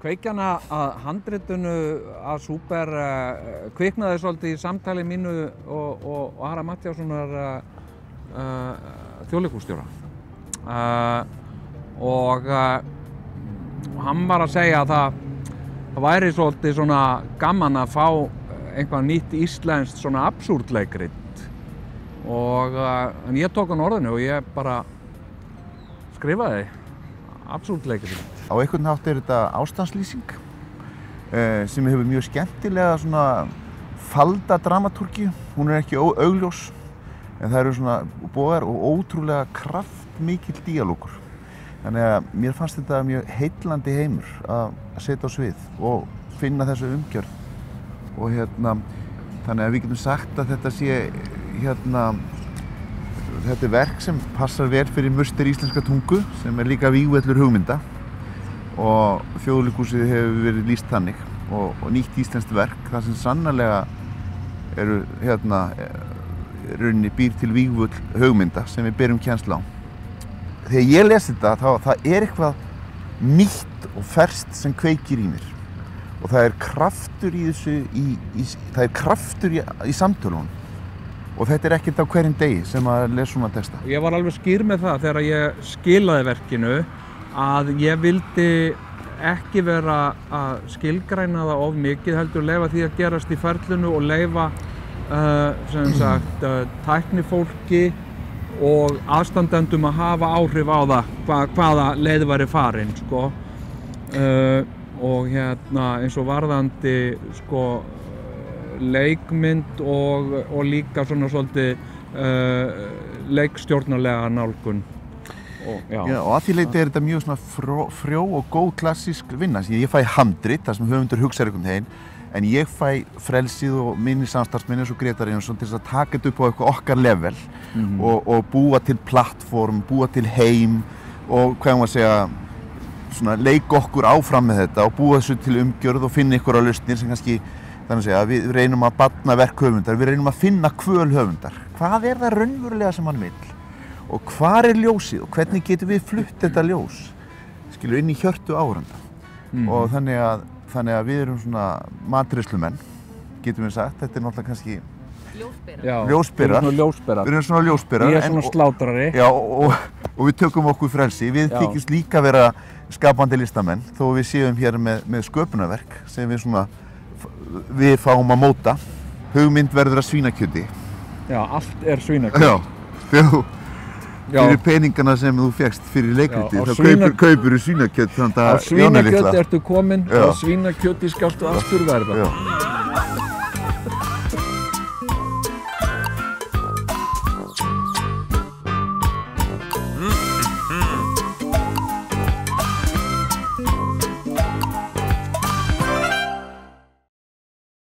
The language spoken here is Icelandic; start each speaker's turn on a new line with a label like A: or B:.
A: Kveikjan að handritinu að Súper kviknaði svolítið í samtali mínu og Ara Matthíassonar þjóðleikhússtjóra. Og hann var að segja að það væri svolítið svona gaman að fá eitthvað nýtt íslenskt svona absúrdleikrit. En ég tók hann orðinu og ég bara skrifaði absúrdleikrit.
B: Á einhvern hátt þetta ástandslýsing sem hefur mjög skemmtilega svona falda dramatúrgíu. Hún ekki augljós en það eru svona boðar og ótrúlega kraftmikill díalógur. Þannig að mér fannst þetta mjög heillandi heimur að setja á svið og finna þessu umgjörð. Og þannig að við getum sagt að þetta sé þetta verk sem passar vel fyrir muster íslenska tungu sem líka vígvöllur hugmynda. Og Þjóðleikhúsið hefur verið lýst þannig og nýtt íslenskt verk þar sem sannarlega eru rauninni býr til vígvöll hugmynda sem við berum kennslu á. Þegar ég les þetta það eitthvað nýtt og ferskt sem kveikir í mér og það kraftur í þessu það kraftur í samtölunum og þetta ekkert á hverjum degi sem að lesa svona texta.
A: Ég var alveg skýr með það þegar ég skilaði verkinu að ég vildi ekki vera að skilgræna það of mikið, heldur leyfa því að gerast í ferlinu og leyfa tæknifólki og aðstandendum að hafa áhrif á það hvaða leið væri farin, sko. Og eins og varðandi, sko, leikmynd og líka svona svolítið leikstjórnarlega nálgun.
B: Já, og að því leyti þetta mjög svona frjó og góð klassísk vinna. Ég fæ handrit, þar sem höfundur hugsar einhvern veginn, en ég fæ frelsið og minni samstarfsmenn eins og Grétar Einarsson til þess að taka þetta upp á eitthvað okkar level og búa til plattform, búa til heim og hvað maður segja, svona leika okkur áfram með þetta og búa þessu til umgjörð og finna ykkur á lausnir sem kannski, þannig að segja, við reynum að barna verk höfundar, við reynum að finna kvöl höfundar. Hvað það raunverulega sem hann vill? Og hvar ljósið og hvernig getum við flutt þetta ljós inn í hjörtu áhorfenda. Og þannig að við erum svona matreiðslumenn, getum við sagt. Þetta náttúrulega kannski ljósberar. Við erum svona ljósberar.
A: Ég svona slátrari.
B: Já, og við tökum okkur frelsi. Við þykjumst líka vera skapandi listamenn þó við séum hér með sköpunarverk sem við fáum að móta. Hugmynd verður að svínakjöti.
A: Já, allt svínakjöt.
B: Fyrir peningana sem þú fékkst fyrir leikriti, þá kaupir svínakjöt þannig að
A: á svínakjöt ertu komin og svínakjöti skáltu aftur verða.